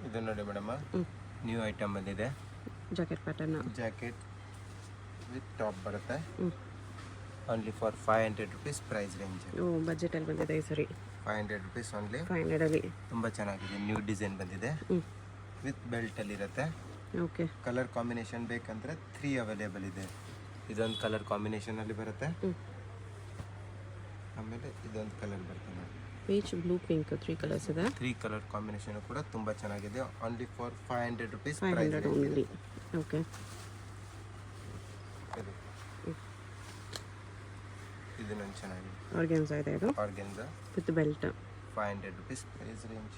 ಇದು ನೋಡಿ madam, new item ಬಂದಿದೆ. Jacket pattern. Jacket with top ಬರುತ್ತೆ. Only for 500 rupees price range. ಬಜೆಟಲ್ಲಿ ಬಂದಿದೆ ಈ ಸರಿ. 500 ರುಪೀಸ್ ಓನ್ಲಿ. 500 ತುಂಬ ಚೆನ್ನಾಗಿದೆ. ನ್ಯೂ ಡಿಸೈನ್ ಬಂದಿದೆ. ವಿತ್ ಬೆಲ್ಟಲ್ಲಿ ಇರುತ್ತೆ. ಓಕೆ. ಕಲರ್ ಕಾಂಬಿನೇಷನ್ ಬೇಕಂದ್ರೆ 3 ಅವೈಲೇಬಲ್ ಇದೆ. ಇದೊಂದು ಕಲರ್ ಕಾಂಬಿನೇಷನಲ್ಲಿ ಬರುತ್ತೆ. ಆಮೇಲೆ ಇದೊಂದು ಕಲರ್ ಬರುತ್ತೆ ನೋಡಿ, ಪೀಚ್, ಬ್ಲೂ, ಪಿಂಕ್, 3 ಕಲರ್ಸ್ ಇದೆ. 3 ಕಲರ್ ಕಾಂಬಿನೇಷನ್ ಕೂಡ ತುಂಬ ಚೆನ್ನಾಗಿದೆ. Only for 500 rupees 500 only. Okay. ಇದು ನನ್ನ ಚೆನ್ನಾಗಿದೆ. ಆರ್ಗೆನ್ಸಾ ಇದೆ ಇದು. Organza with belt. 500 rupees price range.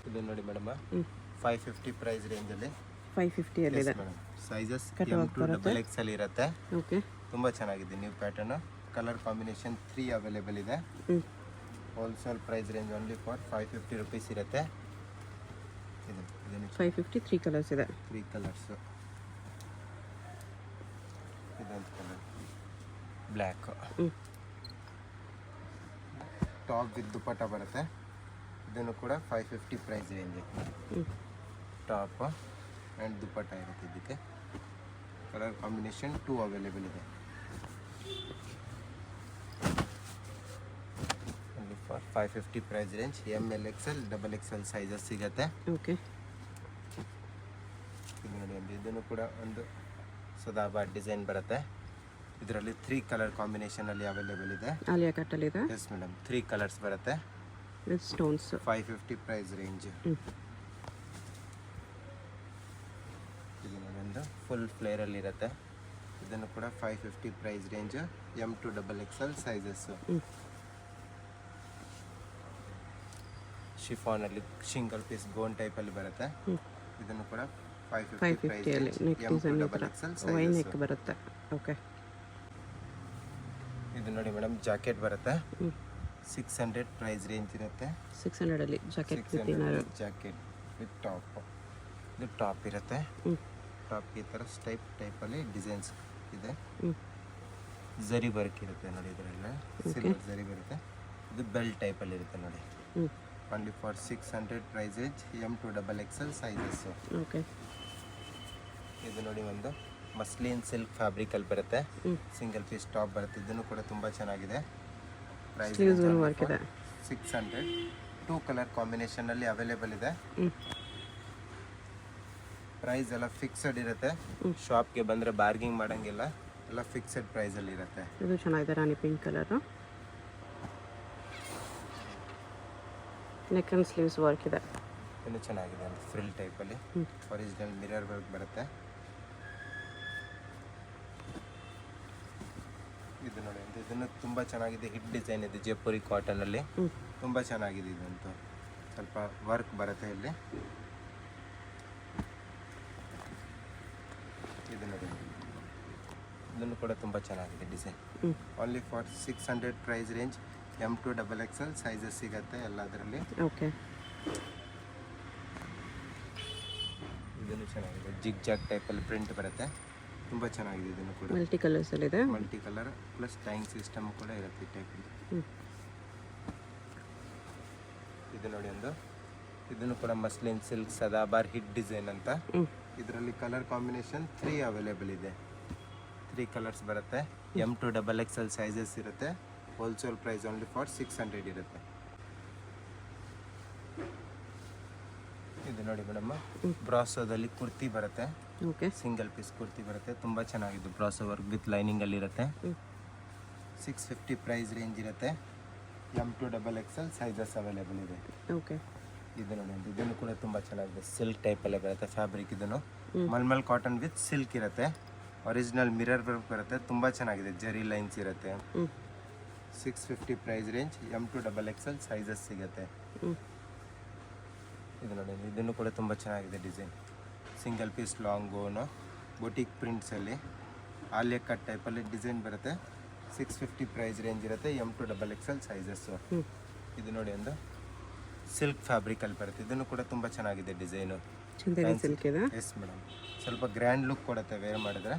ಇದು ನೋಡಿ ಮೇಡಮ್, 550 ಪ್ರೈಸ್ ರೇಂಜಲ್ಲಿ. 550 ಅಲ್ಲಿ ಇದೆ ಮೇಡಮ್. ಸೈಜಸ್ XXL ಇರುತ್ತೆ. ಓಕೆ. ತುಂಬ ಚೆನ್ನಾಗಿದೆ. New pattern. Colour combination 3 available ಇದೆ. Wholesale price range only for 550 rupees ಇರುತ್ತೆ. ಇದು 550 3 ಕಲರ್ಸ್ ಇದೆ. 3 ಕಲರ್ಸ್. ಇದೊಂದು colour black. Top with dupatta ಬರುತ್ತೆ. ಇದನ್ನು ಕೂಡ 550 price range. Top and dupatta ಇರುತ್ತೆ. ಇದಕ್ಕೆ ಕಲರ್ ಕಾಂಬಿನೇಷನ್ 2 ಅವೈಲೇಬಲ್ ಇದೆ. Only for 550 price range. ML XL XXL sizes ಸಿಗುತ್ತೆ. ಓಕೆ. ಇದು ನೋಡಿ, ಇದನ್ನು ಕೂಡ ಒಂದು ಸದಾಬಾರ್ ಡಿಸೈನ್ ಬರುತ್ತೆ. ಇದರಲ್ಲಿ 3 ಕಲರ್ ಕಾಂಬಿನೇಷನಲ್ಲಿ ಅವೈಲೇಬಲ್ ಇದೆ. ಆಲಿಯಾ ಕಟ್ಟಲ್ಲಿ ಇದೆ. ಎಸ್ ಮೇಡಮ್, 3 ಕಲರ್ಸ್ ಬರುತ್ತೆ. With stones. 550 price range. ಇದು ನೋಡಿ, ಒಂದು ಫುಲ್ ಫ್ಲೇರಲ್ಲಿ ಇರುತ್ತೆ. ಇದನ್ನು ಕೂಡ 550 price range. M to XXL sizes. ಶಿಫಾನಲ್ಲಿ ಸಿಂಗಲ್ ಪೀಸ್ ಗೋನ್ ಟೈಪಲ್ಲಿ ಬರುತ್ತೆ. ಇದನ್ನು ಕೂಡ 550 price range. M to XXL sizes ಬರುತ್ತೆ. ಓಕೆ. ಇದು ನೋಡಿ ಮೇಡಮ್, ಜಾಕೆಟ್ ಬರುತ್ತೆ. 600 ಪ್ರೈಸ್ ರೇಂಜ್ ಇರುತ್ತೆ. 600 ಅಲ್ಲಿ jacket with jacket with top. ಇದು ಟಾಪ್ ಇರುತ್ತೆ. ಟಾಪ್ ಈ ಥರ ಟೈಪಲ್ಲಿ ಡಿಸೈನ್ಸ್ ಇದೆ. ಝರಿ ವರ್ಕ್ ಇರುತ್ತೆ ನೋಡಿ, ಇದರೆಲ್ಲ ಸಿಲ್ವರ್ ಝರಿ ಬರುತ್ತೆ. ಇದು ಬೆಲ್ಟ್ ಟೈಪಲ್ಲಿ ಇರುತ್ತೆ ನೋಡಿ. Only for 600 price range. M to XXL sizes. Okay. ಇದು ನೋಡಿ, ಒಂದು ಮಸ್ಲಿನ್ ಸಿಲ್ಕ್ ಫ್ಯಾಬ್ರಿಕಲ್ಲಿ ಬರುತ್ತೆ. ಸಿಂಗಲ್ ಪೀಸ್ ಟಾಪ್ ಬರುತ್ತೆ. ಇದನ್ನು ಕೂಡ ತುಂಬ ಚೆನ್ನಾಗಿದೆ. ಪ್ರೈಸ್ 600. 2 ಕಲರ್ ಕಾಂಬಿನೇಷನಲ್ಲಿ ಅವೈಲೇಬಲ್ ಇದೆ. ಪ್ರೈಸ್ ಎಲ್ಲ ಫಿಕ್ಸಡ್ ಇರುತ್ತೆ. ಶಾಪ್ಗೆ ಬಂದರೆ ಬಾರ್ಗಿಂಗ್ ಮಾಡೋಂಗಿಲ್ಲ. ಎಲ್ಲ ಫಿಕ್ಸೆಡ್ ಪ್ರೈಸಲ್ಲಿ ಇರುತ್ತೆ. ಇದು ಚೆನ್ನಾಗಿದೆ, rani pink colour. Neck and sleeves work ಇದೆ. ಇನ್ನೂ ಚೆನ್ನಾಗಿದೆ, ಅಂತ ಫ್ರಿಲ್ ಟೈಪಲ್ಲಿ. ಒರಿಜಿನಲ್ ಮಿರರ್ ವರ್ಕ್ ಬರುತ್ತೆ. ಇದು ನೋಡಿ, ಇದನ್ನು ತುಂಬ ಚೆನ್ನಾಗಿದೆ. ಹಿಟ್ ಡಿಸೈನ್ ಇದೆ ಜೈಪುರಿ ಕಾಟನಲ್ಲಿ. ತುಂಬ ಚೆನ್ನಾಗಿದೆ. ಇದಂತೂ ಸ್ವಲ್ಪ ವರ್ಕ್ ಬರುತ್ತೆ ಇಲ್ಲಿ. ಇದು ನೋಡಿ, ಇದನ್ನು ಕೂಡ ತುಂಬ ಚೆನ್ನಾಗಿದೆ design. Only for 600 price range. M to XXL sizes ಸಿಗುತ್ತೆ ಎಲ್ಲದರಲ್ಲಿ. ಓಕೆ. ಇದನ್ನು ಚೆನ್ನಾಗಿದೆ. ಜಿಗ್ ಜಾಗ್ ಟೈಪಲ್ಲಿ ಪ್ರಿಂಟ್ ಬರುತ್ತೆ. ತುಂಬ ಚೆನ್ನಾಗಿದೆ. ಇದನ್ನು ಕೂಡ ಮಲ್ಟಿ ಕಲರ್ಸ್ ಅಲ್ಲಿ ಇದೆ. Multi colour plus tying system ಕೂಡ ಇರುತ್ತೆ ಈ ಟೈಪ್. ಇದು ನೋಡಿ, ಒಂದು ಇದನ್ನು ಕೂಡ ಮಸ್ಲಿನ್ ಸಿಲ್ಕ್ ಸದಾಬಾರ್ ಹಿಟ್ ಡಿಸೈನ್ ಅಂತ. ಇದರಲ್ಲಿ ಕಲರ್ ಕಾಂಬಿನೇಷನ್ 3 ಅವೈಲೇಬಲ್ ಇದೆ. 3 ಕಲರ್ಸ್ ಬರುತ್ತೆ. M to XXL ಸೈಜಸ್ ಇರುತ್ತೆ. ಹೋಲ್ಸೇಲ್ ಪ್ರೈಸ್ ಓನ್ಲಿ ಫಾರ್ 600 ಇರುತ್ತೆ. ಇದು ನೋಡಿ ಮೇಡಮ್, ಬ್ರಾಸೋದಲ್ಲಿ ಕುರ್ತಿ ಬರುತ್ತೆ. ಓಕೆ. ಸಿಂಗಲ್ ಪೀಸ್ ಕುರ್ತಿ ಬರುತ್ತೆ. ತುಂಬ ಚೆನ್ನಾಗಿದೆ. ಬ್ರಾಸೋ ವರ್ಕ್ ವಿತ್ ಲೈನಿಂಗಲ್ಲಿ ಇರುತ್ತೆ. 650 ಪ್ರೈಸ್ ರೇಂಜ್ ಇರುತ್ತೆ. M to XXL sizes available ಇದೆ. ಓಕೆ. ಇದು ನೋಡಿ, ಇದನ್ನು ಕೂಡ ತುಂಬ ಚೆನ್ನಾಗಿದೆ. ಸಿಲ್ಕ್ ಟೈಪಲ್ಲೇ ಬರುತ್ತೆ ಫ್ಯಾಬ್ರಿಕ್. ಇದನ್ನು ಮಲ್ಮಲ್ ಕಾಟನ್ ವಿತ್ ಸಿಲ್ಕ್ ಇರುತ್ತೆ. ಒರಿಜಿನಲ್ ಮಿರರ್ ವರ್ಕ್ ಬರುತ್ತೆ. ತುಂಬ ಚೆನ್ನಾಗಿದೆ. ಜರಿ ಲೈನ್ಸ್ ಇರುತ್ತೆ. 650 price range. M to XXL sizes ಸಿಗುತ್ತೆ. ಇದು ನೋಡಿ, ಇದನ್ನು ಕೂಡ ತುಂಬ ಚೆನ್ನಾಗಿದೆ design. Single piece long gown boutique ಪ್ರಿಂಟ್ಸಲ್ಲಿ ಆಲಿಯಾ ಕಟ್ ಟೈಪಲ್ಲಿ ಡಿಸೈನ್ ಬರುತ್ತೆ. 650 ಪ್ರೈಸ್ ರೇಂಜ್ ಇರುತ್ತೆ. M to XXL sizes. ಇದು ನೋಡಿ, ಒಂದು ಸಿಲ್ಕ್ ಫ್ಯಾಬ್ರಿಕಲ್ಲಿ ಬರುತ್ತೆ. ಇದನ್ನು ಕೂಡ ತುಂಬ ಚೆನ್ನಾಗಿದೆ ಡಿಸೈನು. ಸಿಲ್ಕ್ ಇದೆ. ಎಸ್ ಮೇಡಮ್, ಸ್ವಲ್ಪ ಗ್ರ್ಯಾಂಡ್ ಲುಕ್ ಕೊಡುತ್ತೆ ವೇರ್ ಮಾಡಿದ್ರೆ.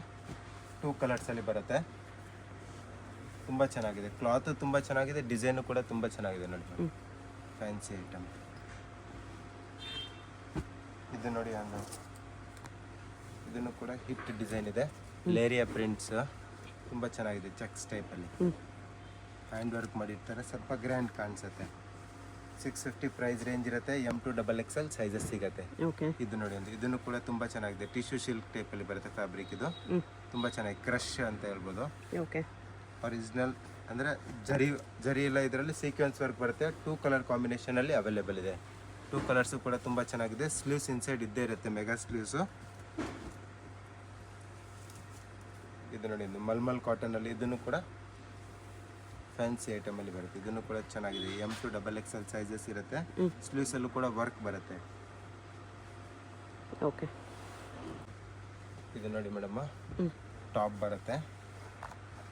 2 ಕಲರ್ಸಲ್ಲಿ ಬರುತ್ತೆ. ತುಂಬ ಚೆನ್ನಾಗಿದೆ. ಕ್ಲಾತು ತುಂಬ ಚೆನ್ನಾಗಿದೆ. ಡಿಸೈನು ಕೂಡ ತುಂಬ ಚೆನ್ನಾಗಿದೆ ನೋಡಿ. Fancy item. ಇದು ನೋಡಿ ಒಂದು ಇದನ್ನು ಕೂಡ ಹಿಟ್ ಡಿಸೈನ್ ಇದೆ, ಲೇರಿಯಾ ಪ್ರಿಂಟ್ಸ್ ತುಂಬ ಚೆನ್ನಾಗಿದೆ, ಚೆಕ್ಸ್ ಟೈಪಲ್ಲಿ ಹ್ಯಾಂಡ್ ವರ್ಕ್ ಮಾಡಿರ್ತಾರೆ, ಸ್ವಲ್ಪ ಗ್ರ್ಯಾಂಡ್ ಕಾಣಿಸುತ್ತೆ. 650 ಪ್ರೈಸ್ ರೇಂಜ್ ಇರುತ್ತೆ. M2XXL ಸೈಜಸ್ ಸಿಗುತ್ತೆ. ಓಕೆ. ಇದು ನೋಡಿ ಒಂದು ಇದನ್ನು ಕೂಡ ತುಂಬ ಚೆನ್ನಾಗಿದೆ, ಟಿಶ್ಯೂ ಸಿಲ್ಕ್ ಟೈಪಲ್ಲಿ ಬರುತ್ತೆ ಫ್ಯಾಬ್ರಿಕ್. ಇದು ತುಂಬ ಚೆನ್ನಾಗಿ ಕ್ರಶ್ ಅಂತ ಹೇಳ್ಬೋದು. ಓಕೆ. ಒರಿಜಿನಲ್ ಅಂದರೆ ಜರಿ ಎಲ್ಲ ಇದರಲ್ಲಿ ಸೀಕ್ವೆನ್ಸ್ ವರ್ಕ್ ಬರುತ್ತೆ. 2 ಕಲರ್ ಕಾಂಬಿನೇಷನಲ್ಲಿ ಅವೈಲೇಬಲ್ ಇದೆ. 2 ಕಲರ್ಸು ಕೂಡ ತುಂಬ ಚೆನ್ನಾಗಿದೆ. ಸ್ಲೀವ್ಸ್ ಇನ್ಸೈಡ್ ಇದ್ದೇ ಇರುತ್ತೆ, ಮೆಗಾ ಸ್ಲೀವ್ಸು. ಇದು ನೋಡಿ ಇದು ಮಲ್ಮಲ್ ಕಾಟನಲ್ಲಿ, ಇದನ್ನು ಕೂಡ ಫ್ಯಾನ್ಸಿ ಐಟಮಲ್ಲಿ ಬರುತ್ತೆ. ಇದನ್ನು ಕೂಡ ಚೆನ್ನಾಗಿದೆ. M2XXL ಸೈಜಸ್ ಇರುತ್ತೆ. ಸ್ಲೀವ್ಸಲ್ಲೂ ಕೂಡ ವರ್ಕ್ ಬರುತ್ತೆ. ಓಕೆ. ಇದು ನೋಡಿ ಮೇಡಮ್, ಟಾಪ್ ಬರುತ್ತೆ,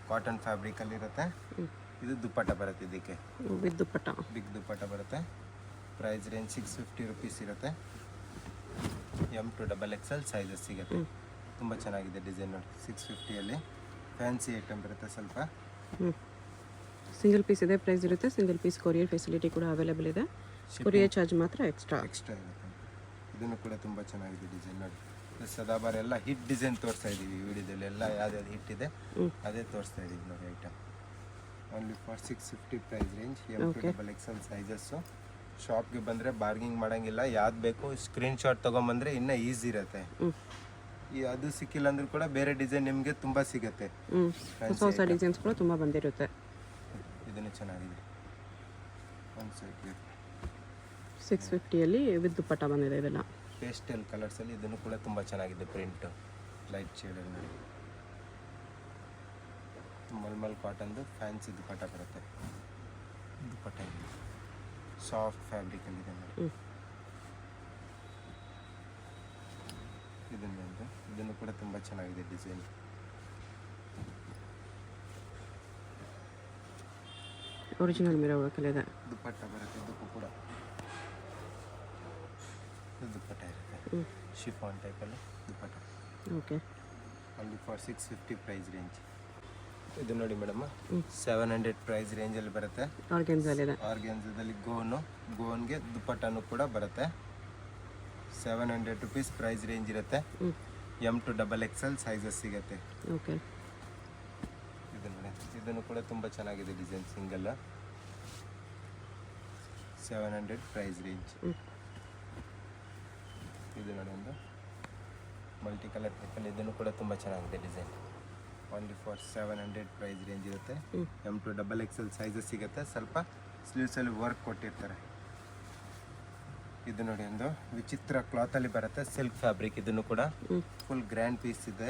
ಕಾಟನ್ ಫ್ಯಾಬ್ರಿಕಲ್ಲಿ ಇರುತ್ತೆ. ಇದು ದುಪ್ಪಟ್ಟ ಬರುತ್ತೆ, ಇದಕ್ಕೆ ವಿತ್ ದುಪ್ಪಟ್ಟ, ಬಿಗ್ ದುಪ್ಪಟ್ಟ ಬರುತ್ತೆ. ಪ್ರೈಸ್ ರೇಂಜ್ 650 ರುಪೀಸ್ ಇರುತ್ತೆ. M2XXL ಸೈಜಸ್ ಸಿಗುತ್ತೆ. ತುಂಬ ಚೆನ್ನಾಗಿದೆ ಡಿಸೈನ್ ನೋಡಿ. 650ಅಲ್ಲಿ ಫ್ಯಾನ್ಸಿ ಐಟಮ್ ಬರುತ್ತೆ ಸ್ವಲ್ಪ. ಸಿಂಗಲ್ ಪೀಸ್ ಇದೆ, ಪ್ರೈಸ್ ಇರುತ್ತೆ. ಸಿಂಗಲ್ ಪೀಸ್ ಕೊರಿಯರ್ ಫೆಸಿಲಿಟಿ ಕೂಡ ಅವೈಲೇಬಲ್ ಇದೆ. ಕೊರಿಯರ್ ಚಾರ್ಜ್ ಮಾತ್ರ ಎಕ್ಸ್ಟ್ರಾ ಇರುತ್ತೆ. ಇದನ್ನು ಕೂಡ ತುಂಬ ಚೆನ್ನಾಗಿದೆ ಡಿಸೈನ್ ನೋಡಿ. ಸದಾಬಾರ್ ಎಲ್ಲ ಹಿಟ್ ಡಿಸೈನ್ ತೋರಿಸ್ತಾ ಇದ್ದೀವಿ ವಿಡಿಯೋದಲ್ಲಿ. ಎಲ್ಲ ಯಾವ್ದು ಹಿಟ್ ಇದೆ ಅದೇ ತೋರಿಸ್ತಾ ಇದ್ದೀವಿ ನೋಡಿ item. Only for 650 price range. M2XXL sizes. ಶಾಪ್ಗೆ ಬಂದರೆ ಬಾರ್ಗಿಂಗ್ ಮಾಡೋಂಗಿಲ್ಲ, ಯಾವ್ದು ಬೇಕು ಸ್ಕ್ರೀನ್ಶಾಟ್ ತೊಗೊಂಬಂದರೆ ಇನ್ನೂ ಈಸಿ ಇರುತ್ತೆ. ಅದು ಸಿಕ್ಕಿಲ್ಲ ಅಂದ್ರೂ ಕೂಡ ಬೇರೆ ಡಿಸೈನ್ ನಿಮಗೆ ತುಂಬ ಸಿಗುತ್ತೆ. ಹೊಸ ಡಿಸೈನ್ಸ್ ಕೂಡ ತುಂಬ ಬಂದಿರುತ್ತೆ. ಇದನ್ನು ಚೆನ್ನಾಗಿದೆ. ಒಂದು ಸೈಡ್ 650ಅಲ್ಲಿ ವಿತ್ ದುಪ್ಪಟ್ಟ ಬಂದಿದೆ. ಇದೆಲ್ಲ ಪೇಸ್ಟಲ್ ಕಲರ್ಸಲ್ಲಿ. ಇದನ್ನು ಕೂಡ ತುಂಬ ಚೆನ್ನಾಗಿದೆ ಪ್ರಿಂಟು, ಲೈಟ್ ಶೇಡಲ್ಲಿ ನೋಡಿ. ಮಲ್ಮಲ್ ಕಾಟನ್ದು ಫ್ಯಾನ್ಸಿ ದುಪ್ಪಟ್ಟ ಬರುತ್ತೆ. ದುಪ್ಪಟ್ಟ ಇದೆ, ಸಾಫ್ಟ್ ಫ್ಯಾಬ್ರಿಕಲ್ಲಿದೆ ನೋಡಿ. ಇದನ್ನು ಕೂಡ ತುಂಬ ಚೆನ್ನಾಗಿದೆ ಡಿಸೈನ್. ಒರಿಜಿನಲ್ ಮಿರರ್ ವರ್ಕಲ್ಲಿ ಇದೆ. ದುಪ್ಪಟ್ಟ ಬರುತ್ತೆ, ಇದಕ್ಕೂ ಕೂಡ ದುಪ್ಪಟ್ಟ ಇರುತ್ತೆ, ಶಿಫಾನ್ ಟೈಪಲ್ಲಿ dupatta. Okay. Only for 650 price range. ಇದು ನೋಡಿ ಮೇಡಮ್, 700 ಪ್ರೈಸ್ ರೇಂಜಲ್ಲಿ ಬರುತ್ತೆ. ಆರ್ಗೆನ್ಜಾಲಿದೆ. ಆರ್ಗೆನ್ಜಾದಲ್ಲಿ ಗೋನ್ಗೆ ದುಪ್ಪಟ್ಟನೂ ಕೂಡ ಬರುತ್ತೆ. 700 ರುಪೀಸ್ ಪ್ರೈಸ್ ರೇಂಜ್ ಇರುತ್ತೆ. M2XXL ಸೈಜಸ್ ಸಿಗುತ್ತೆ. ಓಕೆ. ಇದು ನೋಡಿ, ಇದನ್ನು ಕೂಡ ತುಂಬ ಚೆನ್ನಾಗಿದೆ ಡಿಸೈನ್, ಸಿಂಗಲ್. 700 price range. ಇದು ನೋಡಿ ಒಂದು ಮಲ್ಟಿ ಕಲರ್ ಟೈಪಲ್ಲಿ. ಇದನ್ನು ಕೂಡ ತುಂಬ ಚೆನ್ನಾಗಿದೆ design. Only for 700 price range ಇರುತ್ತೆ. M2XXL ಸೈಜಸ್ ಸಿಗುತ್ತೆ. ಸ್ವಲ್ಪ ಸ್ಲೀವ್ಸಲ್ಲಿ ವರ್ಕ್ ಕೊಟ್ಟಿರ್ತಾರೆ. ಇದು ನೋಡಿ ಒಂದು ವಿಚಿತ್ರ ಕ್ಲಾತಲ್ಲಿ ಬರುತ್ತೆ, ಸಿಲ್ಕ್ ಫ್ಯಾಬ್ರಿಕ್. ಇದನ್ನು ಕೂಡ ಫುಲ್ ಗ್ರ್ಯಾಂಡ್ ಪೀಸ್ ಇದೆ.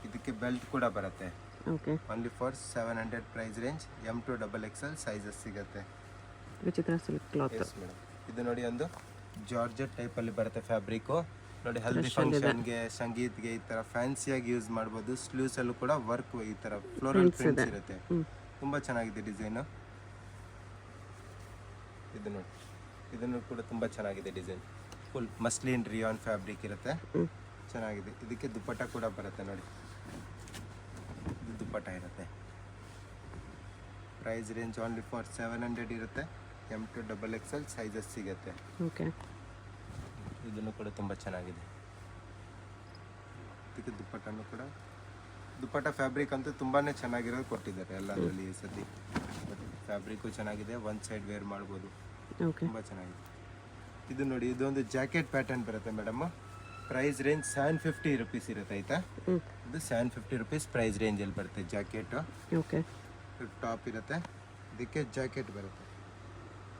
ಇದಕ್ಕೆ ಬೆಲ್ಟ್ ಕೂಡ ಬರುತ್ತೆ. Okay. Only for 700 price range. M2XXL sizes ಸಿಗುತ್ತೆ. ವಿಚಿತ್ರ ಸಿಲ್ಕ್ ಕ್ಲಾತ್. S madam. ಇದು ನೋಡಿ ಒಂದು ಜಾರ್ಜೆಟ್ ಟೈಪಲ್ಲಿ ಬರುತ್ತೆ ಫ್ಯಾಬ್ರಿಕ್ಕು ನೋಡಿ. ಹಲ್ದಿ ಫಂಕ್ಷನ್ಗೆ, ಸಂಗೀತ್ಗೆ ಈ ಥರ ಫ್ಯಾನ್ಸಿಯಾಗಿ ಯೂಸ್ ಮಾಡ್ಬೋದು. ಸ್ಲೀವ್ಸಲ್ಲೂ ಕೂಡ ವರ್ಕ್ ಈ ಥರ ಫ್ಲೋರಲ್ ಪ್ರಿಂಟ್ಸ್ ಇರುತ್ತೆ. ತುಂಬ ಚೆನ್ನಾಗಿದೆ ಡಿಸೈನು. ಇದು ನೋಡಿ, ಇದನ್ನು ಕೂಡ ತುಂಬ ಚೆನ್ನಾಗಿದೆ design. Full muslin rayon fabric ಇರುತ್ತೆ, ಚೆನ್ನಾಗಿದೆ. ಇದಕ್ಕೆ ದುಪ್ಪಟ್ಟ ಕೂಡ ಬರುತ್ತೆ ನೋಡಿ. ಇದು ದುಪ್ಪಟ್ಟ ಇರುತ್ತೆ. ಪ್ರೈಸ್ ರೇಂಜ್ ಓನ್ಲಿ ಫಾರ್ 700 ಇರುತ್ತೆ. M2XXL ಸೈಜಸ್ ಸಿಗುತ್ತೆ. ಓಕೆ. ಇದನ್ನು ಕೂಡ ತುಂಬ ಚೆನ್ನಾಗಿದೆ. ಇದಕ್ಕೆ ದುಪ್ಪಟ್ಟನೂ ಕೂಡ, ದುಪ್ಪಟ್ಟ ಫ್ಯಾಬ್ರಿಕ್ ಅಂತೂ ತುಂಬಾ ಚೆನ್ನಾಗಿರೋದು ಕೊಟ್ಟಿದ್ದಾರೆ ಎಲ್ಲದರಲ್ಲಿ ಈ ಸತಿ. ಫ್ಯಾಬ್ರಿಕ್ಕು ಚೆನ್ನಾಗಿದೆ, ಒನ್ ಸೈಡ್ ವೇರ್ ಮಾಡ್ಬೋದು. ಓಕೆ. ತುಂಬ ಚೆನ್ನಾಗಿದೆ. ಇದು ನೋಡಿ, ಇದೊಂದು ಜಾಕೆಟ್ ಪ್ಯಾಟರ್ನ್ ಬರುತ್ತೆ ಮೇಡಮ್. ಪ್ರೈಸ್ ರೇಂಜ್ 750 ರುಪೀಸ್ ಇರುತ್ತೆ ಆಯಿತಾ. ಇದು 750 ರುಪೀಸ್ ಪ್ರೈಸ್ ರೇಂಜಲ್ಲಿ ಬರುತ್ತೆ ಜಾಕೆಟು. ಓಕೆ. ಟಾಪ್ ಇರುತ್ತೆ, ಇದಕ್ಕೆ ಜಾಕೆಟ್ ಬರುತ್ತೆ.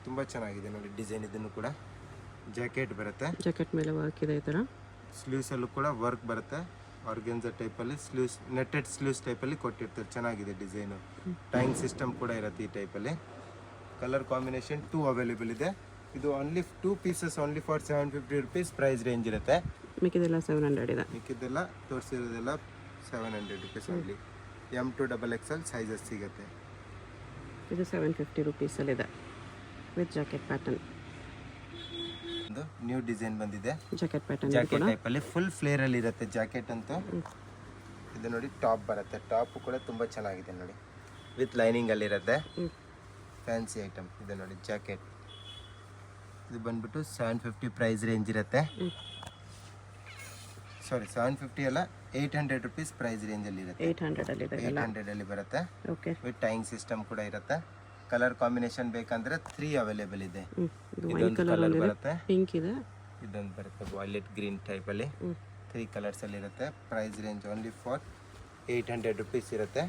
ತುಂಬ ಚೆನ್ನಾಗಿದೆ ನೋಡಿ ಡಿಸೈನ್. ಇದನ್ನು ಕೂಡ ಜಾಕೆಟ್ ಬರುತ್ತೆ. ಜಾಕೆಟ್ ಮೇಲೆ ವರ್ಕ್ ಇದೆ ಈ ಥರ. ಸ್ಲೀವ್ಸಲ್ಲೂ ಕೂಡ ವರ್ಕ್ ಬರುತ್ತೆ. ಆರ್ಗೆನ್ಜಾ ಟೈಪಲ್ಲಿ ಸ್ಲೀವ್ಸ್, ನೆಟ್ಟೆಡ್ ಸ್ಲೀವ್ಸ್ ಟೈಪಲ್ಲಿ ಕೊಟ್ಟಿರ್ತಾರೆ. ಚೆನ್ನಾಗಿದೆ ಡಿಸೈನು. ಟೈಂಗ್ ಸಿಸ್ಟಮ್ ಕೂಡ ಇರುತ್ತೆ ಈ ಟೈಪಲ್ಲಿ. ಕಲರ್ ಕಾಂಬಿನೇಷನ್ 2 ಅವೈಲೇಬಲ್ ಇದೆ. ಇದು only 2 pieces only for 750 rupees price range ಇರುತ್ತೆ. ಮಿಕ್ಕಿದೆಲ್ಲ 700 ಇದೆ. ಮಿಕ್ಕಿದ್ದೆಲ್ಲ ತೋರಿಸಿರೋದೆಲ್ಲ 700 ರುಪೀಸ್ ಓನ್ಲಿ. M2XXL ಸೈಜಸ್ ಸಿಗುತ್ತೆ. ಇದು 750 ರುಪೀಸಲ್ಲಿದೆ ವಿತ್ ಜಾಕೆಟ್ ಪ್ಯಾಟರ್ನ್. ಒಂದು ನ್ಯೂ ಡಿಸೈನ್ ಬಂದಿದೆ, ಜಾಕೆಟ್ ಪ್ಯಾಟರ್ನ್. ಜಾಕೆಟ್ ಟೈಪಲ್ಲಿ ಫುಲ್ ಫ್ಲೇರಲ್ಲಿ ಇರುತ್ತೆ ಜಾಕೆಟ್ ಅಂತೂ. ಇದು ನೋಡಿ ಟಾಪ್ ಬರುತ್ತೆ. ಟಾಪ್ ಕೂಡ ತುಂಬ ಚೆನ್ನಾಗಿದೆ ನೋಡಿ, ವಿತ್ ಲೈನಿಂಗ್ ಅಲ್ಲಿ ಇರುತ್ತೆ. Fancy item. ಇದು ನೋಡಿ ಜಾಕೆಟ್. ಇದು ಬಂದ್ಬಿಟ್ಟು 750 ಪ್ರೈಸ್ ರೇಂಜ್ ಇರುತ್ತೆ. ಸಾರಿ 750 ಅಲ್ಲ, 800 ರುಪೀಸ್ ಪ್ರೈಸ್ ರೇಂಜಲ್ಲಿ ಇರುತ್ತೆ. 800 ಇದೆ. 800 ಅಲ್ಲಿ ಬರುತ್ತೆ. ಓಕೆ. ವಿತ್ ಟೈಯಿಂಗ್ ಸಿಸ್ಟಮ್ ಕೂಡ ಇರುತ್ತೆ. ಕಲರ್ ಕಾಂಬಿನೇಷನ್ ಬೇಕಂದ್ರೆ 3 ಅವೈಲೇಬಲ್ ಇದೆ. ಇದು ವೈಟ್ ಇದೊಂದು ಕಲರ್ ಕಲರ್ ಇದೆ, ಬರುತ್ತೆ, ಪಿಂಕ್ ಇದೆ, ಇದೊಂದು ಬರುತ್ತೆ ವಾಯ್ಲೆಟ್ ಗ್ರೀನ್ ಟೈಪಲ್ಲಿ. 3 ಕಲರ್ಸ್ ಅಲ್ಲಿ ಇರುತ್ತೆ. Price range only for 800 rupees ಇರುತ್ತೆ.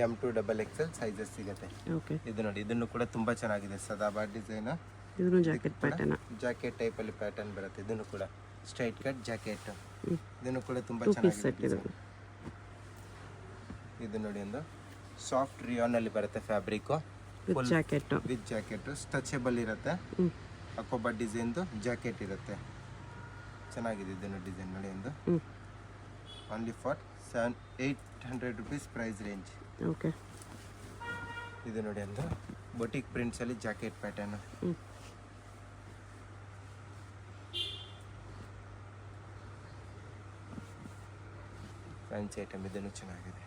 M2XXL ಸೈಜಸ್ ಸಿಗುತ್ತೆ. ಓಕೆ. ಇದು ನೋಡಿ, ಇದನ್ನು ಕೂಡ ತುಂಬಾ ಚೆನ್ನಾಗಿದೆ. ಸದಾಬಾರ್ ಡಿಸೈನ್, ಇದನ್ನು ಜಾಕೆಟ್ ಪ್ಯಾಟರ್ನ್, ಜಾಕೆಟ್ ಟೈಪಲ್ಲಿ ಪ್ಯಾಟರ್ನ್ ಬರುತ್ತೆ. ಇದನ್ನು ಕೂಡ ಸ್ಟ್ರೈಟ್ ಕಟ್ ಜಾಕೆಟ್, ಇದನ್ನು ಕೂಡ ತುಂಬಾ ಸೆಟ್ ಚೆನ್ನಾಗಿದೆ. ಇದು. ಇದು ನೋಡಿ, ಒಂದು ಸಾಫ್ಟ್ ರಿಯಾನ್ ಅಲ್ಲಿ ಬರುತ್ತೆ fabric with jacket. With jacket stretchable ಇರುತ್ತೆ. ಅಕೋಬಾ ಡಿಸೈನ್ದು ಜಾಕೆಟ್ ಇರುತ್ತೆ. ಚೆನ್ನಾಗಿದೆ ಇದನ್ನು ಡಿಸೈನ್ ನೋಡಿ. ಒಂದು only for 800 rupees price range. Okay. ಇದು ನೋಡಿ, ಒಂದು ಬೊಟಿಕ್ ಪ್ರಿಂಟ್ಸ್ ಅಲ್ಲಿ ಜಾಕೆಟ್ ಪ್ಯಾಟರ್ನ್. ಫ್ಯಾನ್ಸಿ ಐಟಮ್, ಇದನ್ನು ಚೆನ್ನಾಗಿದೆ.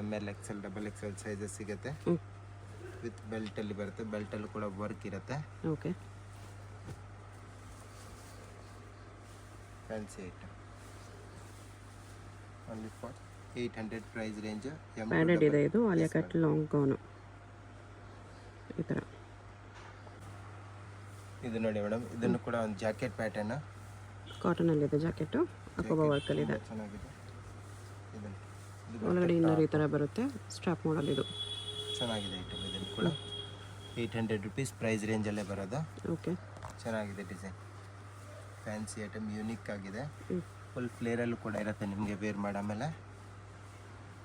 ML XL XXL ಸೈಜಸ್ ಸಿಗುತ್ತೆ. ವಿತ್ ಬೆಲ್ಟ್ ಅಲ್ಲಿ ಬರುತ್ತೆ. ಬೆಲ್ಟ್ ಅಲ್ಲಿ ಕೂಡ ವರ್ಕ್ ಇರುತ್ತೆ. Okay. Fancy item only for 800 price range. Padded ಇದೆ. ಇದು ಆಲಿಯಾ ಕಟ್ ಲಾಂಗ್ ಗೌನು ಈ ಥರ. ಇದು ನೋಡಿ ಮೇಡಮ್, ಇದನ್ನು ಕೂಡ ಒಂದು ಜಾಕೆಟ್ ಪ್ಯಾಟರ್ನ್, ಕಾಟನ್ ಅಲ್ಲಿ ಇದೆ ಜಾಕೆಟ್, ಅಕೋಬಾ ವರ್ಕ್ ಅಲ್ಲಿ ಇದೆ. ಚೆನ್ನಾಗಿದೆ. ಒಳಗಡೆ ಇನ್ನರ್ ಈ ಥರ ಬರುತ್ತೆ, ಸ್ಟ್ರಾಪ್ ಮಾಡಲ್. ಇದು ಚೆನ್ನಾಗಿದೆ ಐಟಮ್. ಇದನ್ನು ಕೂಡ 800 ರುಪೀಸ್ ಪ್ರೈಸ್ ರೇಂಜಲ್ಲೇ ಬರೋದು. ಓಕೆ. ಚೆನ್ನಾಗಿದೆ ಡಿಸೈನ್, ಫ್ಯಾನ್ಸಿ ಐಟಮ್, ಯೂನಿಕ್ ಆಗಿದೆ. ಫುಲ್ ಫ್ಲೇರಲ್ಲೂ ಕೂಡ ಇರುತ್ತೆ ನಿಮಗೆ ವೇರ್ ಮಾಡಾಮೇಲೆ.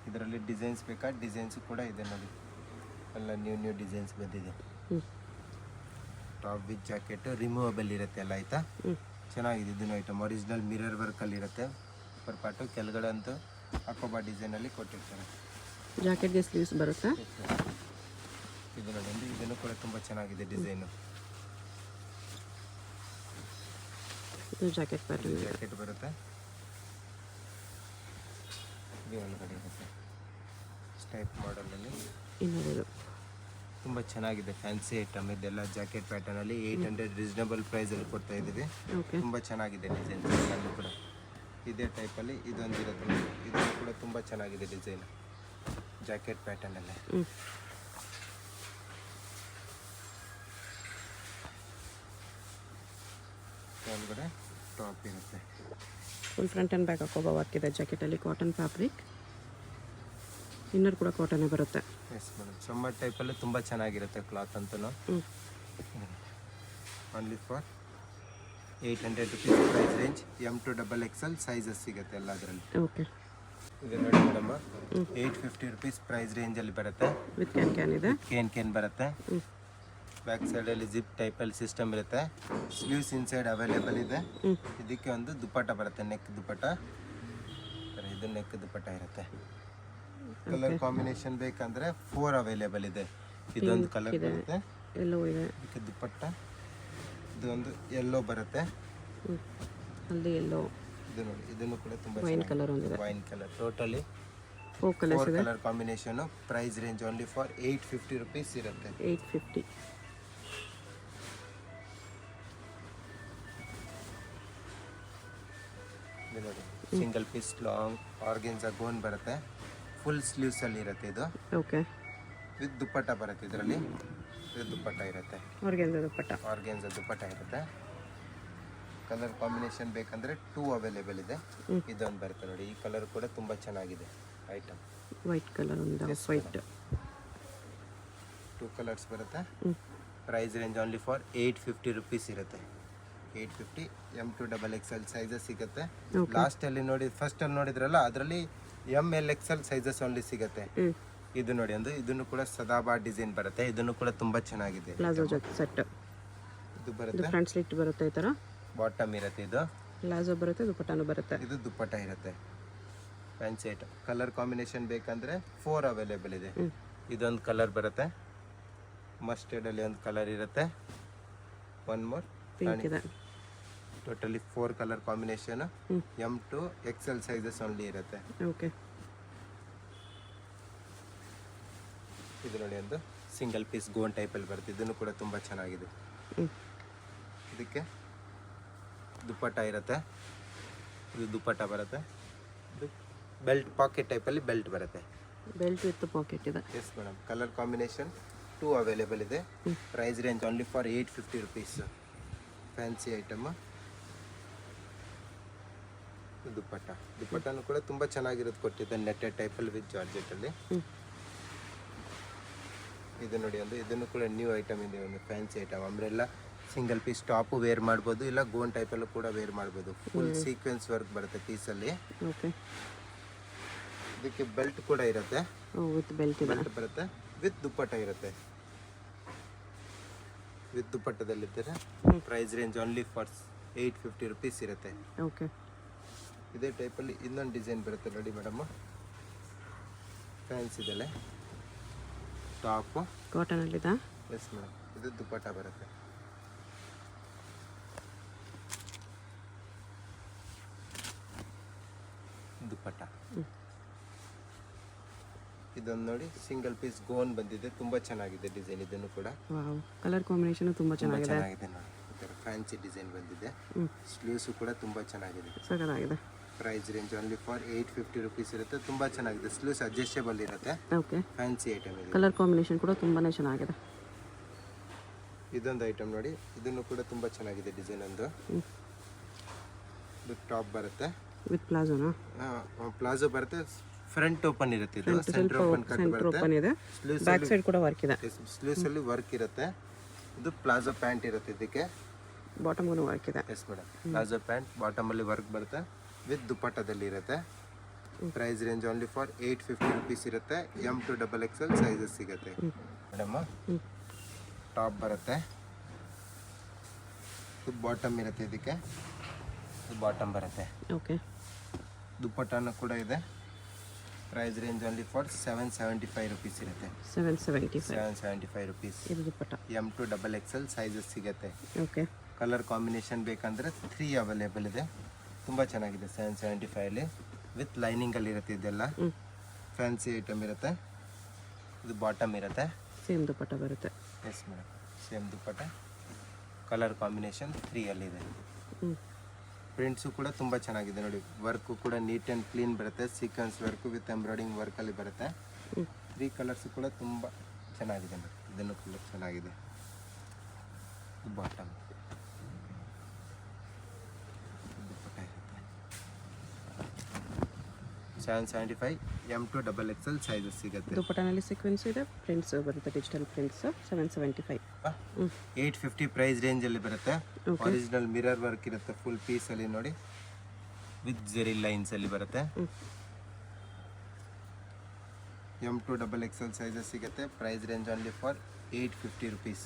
ಇದರಲ್ಲಿ ಡಿಸೈನ್ಸ್ ಬೇಕಾ, ಡಿಸೈನ್ಸ್ ಕೂಡ ಇದೆ ನೋಡಿ. ಎಲ್ಲ ನ್ಯೂ ಡಿಸೈನ್ಸ್ ಬಂದಿದೆ. ಟಾಪ್ ವಿತ್ ಜಾಕೆಟ್ ರಿಮೂವಬಲ್ ಇರುತ್ತೆ ಎಲ್ಲ, ಆಯಿತಾ. ಚೆನ್ನಾಗಿದೆ ಇದನ್ನು ಐಟಮ್. ಒರಿಜಿನಲ್ ಮಿರರ್ ವರ್ಕಲ್ಲಿ ಇರುತ್ತೆ. ಪರ್ ಪಾರ್ಟು ಕೆಳಗಡೆ ಅಂತೂ ಅಕೋಬಾ ಡಿಸೈನಲ್ಲಿ ಕೊಟ್ಟಿರ್ತಾರೆ. ಜಾಕೆಟ್ಗೆ ಸ್ಲೀವ್ಸ್ ಬರುತ್ತೆ. ಇದು ನೋಡಿ, ಇದನ್ನು ಕೂಡ ತುಂಬ ಚೆನ್ನಾಗಿದೆ ಡಿಸೈನು. ಇದು ಜಾಕೆಟ್ ಪ್ಯಾಟರ್ನ್, ಜಾಕೆಟ್ ಬರುತ್ತೆ. ಇದು ಒಳಗಡೆ ಇರುತ್ತೆ ಸ್ಟೈಪ್ ಮಾಡಲಲ್ಲಿ. ಇನ್ನೊಂದು ತುಂಬ ಚೆನ್ನಾಗಿದೆ ಫ್ಯಾನ್ಸಿ ಐಟಮ್. ಇದೆಲ್ಲ ಜಾಕೆಟ್ ಪ್ಯಾಟರ್ನಲ್ಲಿ 800 ರೀಸನಬಲ್ ಪ್ರೈಸಲ್ಲಿ ಕೊಡ್ತಾ ಇದ್ದೀವಿ. ಓಕೆ. ತುಂಬ ಚೆನ್ನಾಗಿದೆ ಡಿಸೈನ್ ಎಲ್ಲನೂ ಕೂಡ. ಇದೇ ಟೈಪಲ್ಲಿ ಇದೊಂದು ಇರುತ್ತೆ. ಇದು ಕೂಡ ತುಂಬ ಚೆನ್ನಾಗಿದೆ ಡಿಸೈನ್, ಜಾಕೆಟ್ ಪ್ಯಾಟರ್ನಲ್ಲೇ. ಒಳಗಡೆ ಟಾಪ್ ಇರುತ್ತೆ. ಫುಲ್ ಫ್ರಂಟ್ ಆ್ಯಂಡ್ ಬ್ಯಾಕ್ ಅಕೋಬಾ ವರ್ಕ್ ಇದೆ ಜಾಕೆಟಲ್ಲಿ. ಕಾಟನ್ ಫ್ಯಾಬ್ರಿಕ್, ಇನ್ನರ್ ಕೂಡ ಕಾಟನ್ನೇ ಬರುತ್ತೆ. ಎಸ್ ಮೇಡಮ್, ಸಮ್ಮರ್ ಟೈಪಲ್ಲಿ ತುಂಬ ಚೆನ್ನಾಗಿರುತ್ತೆ ಕ್ಲಾತ್ ಅಂತೂ. Only for 800 rupees price range. M2XXL sizes ಸಿಗುತ್ತೆ ಎಲ್ಲ ಅದರಲ್ಲಿ. ಓಕೆ. ಇದು ನೋಡಿ ಮೇಡಮ್, 850 ರುಪೀಸ್ ಪ್ರೈಸ್ ರೇಂಜಲ್ಲಿ ಬರುತ್ತೆ. ವಿತ್ ಕ್ಯಾನ್ ಇದೆ. ಕೇನ್ ಬರುತ್ತೆ. ಬ್ಯಾಕ್ ಸೈಡಲ್ಲಿ ಜಿಪ್ ಟೈಪಲ್ಲಿ ಸಿಸ್ಟಮ್ ಇರುತ್ತೆ. ಸ್ಲೀವ್ಸ್ ಇನ್ಸೈಡ್ ಅವೈಲೇಬಲ್ ಇದೆ. ಇದಕ್ಕೆ ಒಂದು ದುಪ್ಪಟ್ಟ ಬರುತ್ತೆ, ನೆಕ್ ದುಪ್ಪಟ್ಟ. ಇದು ನೆಕ್ ದುಪ್ಪಟ್ಟ ಇರುತ್ತೆ. ಕಲರ್ ಕಾಂಬಿನೇಷನ್ ಬೇಕಂದ್ರೆ 4 ಅವೈಲೇಬಲ್ ಇದೆ. ಇದೊಂದು ಕಲರ್ ಬರುತ್ತೆ, ಎಲ್ಲೋ ಇದೆ. ಇದಕ್ಕೆ ದುಪ್ಪಟ್ಟ. ಇದೊಂದು ಯೆಲ್ಲೋ ಬರುತ್ತೆ. ಅಲ್ಲಿ ಎಲ್ಲೋ. ಇದು ನೋಡಿ, ಇದನ್ನು ಕೂಡ ತುಂಬ ವೈನ್ ಕಲರ್ ಒಂದಿದೆ. Wine colour. ಟೋಟಲಿ 4 ಕಲರ್ಸ್ ಇದೆ. Colour combination. Price range only for 850 rupees ಇರುತ್ತೆ. 850. ಇದು ನೋಡಿ, single piece long organza gown ಬರುತ್ತೆ. ಫುಲ್ ಸ್ಲೀವ್ಸ್ ಅಲ್ಲಿ ಇರುತ್ತೆ ಇದು. ಓಕೆ. ವಿತ್ ದುಪ್ಪಟ್ಟ ಬರುತ್ತೆ ಇದರಲ್ಲಿ. ಇದು ದುಪ್ಪಟ್ಟ ಇರುತ್ತೆ, ಆರ್ಗೆನ್ಸಾ ದುಪ್ಪಟ್ಟ. ಆರ್ಗೆನ್ಸಾ ದುಪ್ಪಟ್ಟ ಇರುತ್ತೆ. ಕಲರ್ ಕಾಂಬಿನೇಷನ್ ಬೇಕಂದ್ರೆ 2 ಅವೈಲೇಬಲ್ ಇದೆ. ಇದೊಂದು ಬರುತ್ತೆ ನೋಡಿ, ಈ ಕಲರ್ ಕೂಡ ತುಂಬ ಚೆನ್ನಾಗಿದೆ ಐಟಮ್. ವೈಟ್ ಕಲರ್ ಒಂದು, ವೈಟ್ 2 ಕಲರ್ಸ್ ಬರುತ್ತೆ. Price range only for 850 rupees ಇರುತ್ತೆ. 850. M2XXL ಸೈಜಸ್ ಸಿಗುತ್ತೆ. ಲಾಸ್ಟಲ್ಲಿ ನೋಡಿ, ಫಸ್ಟಲ್ಲಿ ನೋಡಿದ್ರಲ್ಲ ಅದರಲ್ಲಿ MLXL ಸೈಜಸ್ ಓನ್ಲಿ ಸಿಗುತ್ತೆ. ಇದು ನೋಡಿ, ಒಂದು ಇದನ್ನು ಕೂಡ ಸದಾಬಾ ಡಿಸೈನ್ ಬರುತ್ತೆ. ಇದನ್ನು ಕೂಡ ತುಂಬ ಚೆನ್ನಾಗಿದೆ. ಪ್ಲಾಜೋ ಸೆಟ್ ಇದು ಬರುತ್ತೆ. ಫ್ರಂಟ್ ಸ್ಲಿಟ್ ಬರುತ್ತೆ ಈ ಥರ. ಬಾಟಮ್ ಇರುತ್ತೆ. ಇದು ಪ್ಲಾಜೋ ಬರುತ್ತೆ, ದುಪ್ಪಟ್ಟನೂ ಬರುತ್ತೆ. ಇದು ದುಪ್ಪಟ್ಟ ಇರುತ್ತೆ. Fancy item. ಕಲರ್ ಕಾಂಬಿನೇಷನ್ ಬೇಕಂದ್ರೆ 4 ಅವೈಲೇಬಲ್ ಇದೆ. ಇದೊಂದು ಕಲರ್ ಬರುತ್ತೆ, ಮಸ್ಟರ್ಡ್ ಅಲ್ಲಿ ಒಂದು ಕಲರ್ ಇರುತ್ತೆ. ಒನ್ ಮೋರ್ ಪಿಂಕ್ ಇದೆ. Totally 4 colour combination. M2XL sizes only ಇರುತ್ತೆ. ಓಕೆ. ಇದು ನೋಡಿ, ಒಂದು ಸಿಂಗಲ್ ಪೀಸ್ ಗೋನ್ ಟೈಪಲ್ಲಿ ಬರುತ್ತೆ. ಇದನ್ನು ಕೂಡ ತುಂಬ ಚೆನ್ನಾಗಿದೆ. ಹ್ಞೂ ಇದಕ್ಕೆ ದುಪ್ಪಟ್ಟ ಇರುತ್ತೆ, ಇದು ದುಪ್ಪಟ್ಟ ಬರುತ್ತೆ. ಇದು ಬೆಲ್ಟ್ ಪಾಕೆಟ್ ಟೈಪಲ್ಲಿ ಬೆಲ್ಟ್ ಬರುತ್ತೆ. ಬೆಲ್ಟ್ ವಿತ್ ಪಾಕೆಟ್ ಇದೆ. Yes madam. Colour combination 2 available ಇದೆ. Price range only for 850 rupees. Fancy item. ದುಪ್ಪಟ್ಟನೂ ಕೂಡ ತುಂಬ ಚೆನ್ನಾಗಿರೋದು ಕೊಟ್ಟಿದೆ, ನೆಟ್ಟೆಡ್ ಟೈಪಲ್ಲಿ ವಿತ್ ಜಾರ್ಜೆಟಲ್ಲಿ. ಇದು ನೋಡಿ ಒಂದು, ಇದನ್ನು ಕೂಡ ನ್ಯೂ ಐಟಮ್ ಇದೆ, ಒಂದು fancy item. Umbrella single piece top wear ಮಾಡ್ಬೋದು, ಇಲ್ಲ ಗೋನ್ ಟೈಪಲ್ಲೂ ಕೂಡ ವೇರ್ ಮಾಡ್ಬೋದು. ಫುಲ್ ಸೀಕ್ವೆನ್ಸ್ ವರ್ಕ್ ಬರುತ್ತೆ ಪೀಸಲ್ಲಿ. ಓಕೆ. ಇದಕ್ಕೆ ಬೆಲ್ಟ್ ಕೂಡ ಇರುತ್ತೆ, ವಿತ್ ಬೆಲ್ಟ್ ಇದೆ. ಬೆಲ್ಟ್ ಬರುತ್ತೆ, ವಿತ್ ದುಪ್ಪಟ್ಟ ಇರುತ್ತೆ. ವಿತ್ ದುಪ್ಪಟ್ಟದಲ್ಲಿದ್ದರೆ price range only for 850 rupees ಇರುತ್ತೆ. ಓಕೆ. ಇದೇ ಟೈಪಲ್ಲಿ ಇನ್ನೊಂದು ಡಿಸೈನ್ ಬರುತ್ತೆ ನೋಡಿ ಮೇಡಮ್, ಫ್ಯಾನ್ಸಿದಲ್ಲೇ ಟಾಪು ಕಾಟನಲ್ಲಿದೆ. Yes madam. ಇದು ದುಪ್ಪಟ್ಟ ಬರುತ್ತೆ. ದುಪ್ಪಟ್ಟ ಇದೊಂದು ನೋಡಿ, ಸಿಂಗಲ್ ಪೀಸ್ ಗೋನ್ ಬಂದಿದೆ, ತುಂಬ ಚೆನ್ನಾಗಿದೆ ಡಿಸೈನ್. ಇದನ್ನು ಕೂಡ ವಾವ್, ಕಲರ್ ಕಾಂಬಿನೇಷನ್ ತುಂಬ ಚೆನ್ನಾಗಿದೆ. ನೋಡಿ, ಈ ಥರ ಫ್ಯಾನ್ಸಿ ಡಿಸೈನ್ ಬಂದಿದೆ. ಸ್ಲೀವ್ಸು ಕೂಡ ತುಂಬ ಚೆನ್ನಾಗಿದೆ, ಸಗದಾಗಿದೆ. Price range only for 850 rupees ಇರುತ್ತೆ. ತುಂಬ ಚೆನ್ನಾಗಿದೆ, ಸ್ಲೀವ್ಸ್ ಅಡ್ಜಸ್ಟೇಬಲ್ ಇರುತ್ತೆ. ಓಕೆ. ಫ್ಯಾನ್ಸಿ ಐಟಮ್ ಇದೆ. ಕಲರ್ ಕಾಂಬಿನೇಷನ್ ಕೂಡ ತುಂಬಾ ಚೆನ್ನಾಗಿದೆ. ಇದೊಂದು ಐಟಮ್ ನೋಡಿ, ಇದನ್ನು ಕೂಡ ತುಂಬ ಚೆನ್ನಾಗಿದೆ ಡಿಸೈನ್. ಒಂದು ಇದು ಟಾಪ್ ಬರುತ್ತೆ ವಿತ್ ಪ್ಲಾಜೋನಾ? ಪ್ಲಾಜೋ ಬರುತ್ತೆ, ಫ್ರಂಟ್ ಓಪನ್ ಇರುತ್ತೆ. ಇದು ಸೆಂಟರ್ ಓಪನ್ ಕಟ್ ಓಪನ್ ಇದೆ, ಬ್ಯಾಕ್ ಸೈಡ್ ಕೂಡ ವರ್ಕ್ ಇದೆ. ಸ್ಲೀವ್ಸ್ ಅಲ್ಲಿ ವರ್ಕ್ ಇರುತ್ತೆ. ಇದು ಪ್ಲಾಜೋ ಪ್ಯಾಂಟ್ ಇರುತ್ತೆ, ಇದಕ್ಕೆ ಬಾಟಮ್ಗೂ ವರ್ಕ್ ಇದೆ. Yes madam. Palazzo pant bottom ಅಲ್ಲಿ ವರ್ಕ್ ಬರುತ್ತೆ, ವಿತ್ ದುಪ್ಪಟ್ಟದಲ್ಲಿ ಇರುತ್ತೆ. Price range only for 850 rupees ಇರುತ್ತೆ. M to XXL ಸೈಜಸ್ ಸಿಗುತ್ತೆ ಮೇಡಮ್. ಟಾಪ್ ಬರುತ್ತೆ, ಇದು ಬಾಟಮ್ ಇರುತ್ತೆ, ಇದಕ್ಕೆ ಇದು ಬಾಟಮ್ ಬರುತ್ತೆ. ಓಕೆ. ದುಪ್ಪಟ್ಟನೂ ಕೂಡ ಇದೆ. Price range only for 775 rupees ಇರುತ್ತೆ. 775 ರುಪೀಸ್. ಇದು dupatta. M to XXL sizes ಸಿಗುತ್ತೆ. ಓಕೆ. ಕಲರ್ ಕಾಂಬಿನೇಷನ್ ಬೇಕಂದ್ರೆ 3 ಅವೈಲೇಬಲ್ ಇದೆ. ತುಂಬ ಚೆನ್ನಾಗಿದೆ. 775 ಅಲ್ಲಿ ವಿತ್ ಲೈನಿಂಗ್ ಅಲ್ಲಿ ಇರುತ್ತೆ. ಇದೆಲ್ಲ ಫ್ಯಾನ್ಸಿ ಐಟಮ್ ಇರುತ್ತೆ. ಇದು ಬಾಟಮ್ ಇರುತ್ತೆ, ಸೇಮ್ ದುಪ್ಪಟ್ಟ ಬರುತ್ತೆ. ಎಸ್ ಮೇಡಮ್, ಸೇಮ್ ದುಪ್ಪಟ್ಟ. ಕಲರ್ ಕಾಂಬಿನೇಷನ್ 3 ಅಲ್ಲಿದೆ. ಪ್ರಿಂಟ್ಸು ಕೂಡ ತುಂಬ ಚೆನ್ನಾಗಿದೆ ನೋಡಿ. ವರ್ಕು ಕೂಡ ನೀಟ್ ಆ್ಯಂಡ್ ಕ್ಲೀನ್ ಬರುತ್ತೆ. ಸೀಕ್ವೆನ್ಸ್ ವರ್ಕು ವಿತ್ ಎಂಬ್ರಾಯ್ಡಿಂಗ್ ವರ್ಕಲ್ಲಿ ಬರುತ್ತೆ. 3 ಕಲರ್ಸು ಕೂಡ ತುಂಬ ಚೆನ್ನಾಗಿದೆ ನೋಡಿ. ಇದನ್ನು ಕೂಡ ಚೆನ್ನಾಗಿದೆ. ಬಾಟಮ್ ದುಪ್ಪಟ್ಟ ಇರುತ್ತೆ. 775 M to XXL ಸೈಜಸ್ ಸಿಗುತ್ತೆ. ದುಪ್ಪಟ್ಟನಲ್ಲಿ ಸೀಕ್ವೆನ್ಸ್ ಇದೆ, ಪ್ರಿಂಟ್ಸ್ ಬರುತ್ತೆ, ಡಿಜಿಟಲ್ ಪ್ರಿಂಟ್ಸ್. 775. 850 ಪ್ರೈಸ್ ರೇಂಜಲ್ಲಿ ಬರುತ್ತೆ. ಒರಿಜಿನಲ್ ಮಿರರ್ ವರ್ಕ್ ಇರುತ್ತೆ ಫುಲ್ ಪೀಸಲ್ಲಿ ನೋಡಿ, ವಿತ್ ಜೆರಿ ಲೈನ್ಸ್ ಅಲ್ಲಿ ಬರುತ್ತೆ. M to XXL ಸೈಜಸ್ ಸಿಗುತ್ತೆ. Price range only for 850 rupees.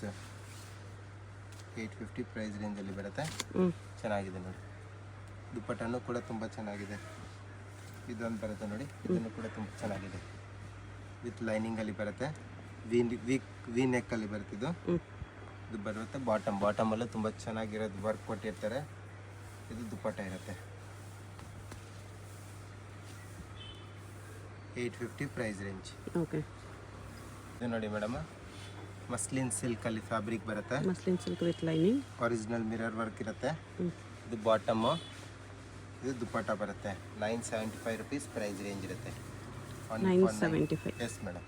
850 price ರೇಂಜಲ್ಲಿ ಬರುತ್ತೆ. ಚೆನ್ನಾಗಿದೆ ನೋಡಿ. ದುಪ್ಪಟ್ಟನೂ ಕೂಡ ತುಂಬ ಚೆನ್ನಾಗಿದೆ. ಇದೊಂದು ಬರುತ್ತೆ ನೋಡಿ, ಇದನ್ನು ಕೂಡ ತುಂಬ ಚೆನ್ನಾಗಿದೆ. ವಿತ್ ಲೈನಿಂಗಲ್ಲಿ ಬರುತ್ತೆ, ವಿ ನೆಕ್ಕಲ್ಲಿ ಬರುತ್ತೆ. ಇದು ಬರುತ್ತೆ ಬಾಟಮಲ್ಲೂ ತುಂಬ ಚೆನ್ನಾಗಿರೋದು ವರ್ಕ್ ಕೊಟ್ಟಿರ್ತಾರೆ. ಇದು ದುಪ್ಪಟ್ಟ ಇರುತ್ತೆ. 850 ಪ್ರೈಸ್ ರೇಂಜ್. ಓಕೆ. ಇದು ನೋಡಿ ಮೇಡಮ್, ಮಸ್ಲಿನ್ ಸಿಲ್ಕಲ್ಲಿ ಫ್ಯಾಬ್ರಿಕ್ ಬರುತ್ತೆ. Muslin silk with lining. Original mirror work ಇರುತ್ತೆ. ಇದು ಬಾಟಮು, ಇದು ದುಪ್ಪಟ್ಟ ಬರುತ್ತೆ. 975 ರುಪೀಸ್ ಪ್ರೈಸ್ ರೇಂಜ್ ಇರುತ್ತೆ. 975. ಎಸ್ ಮೇಡಮ್,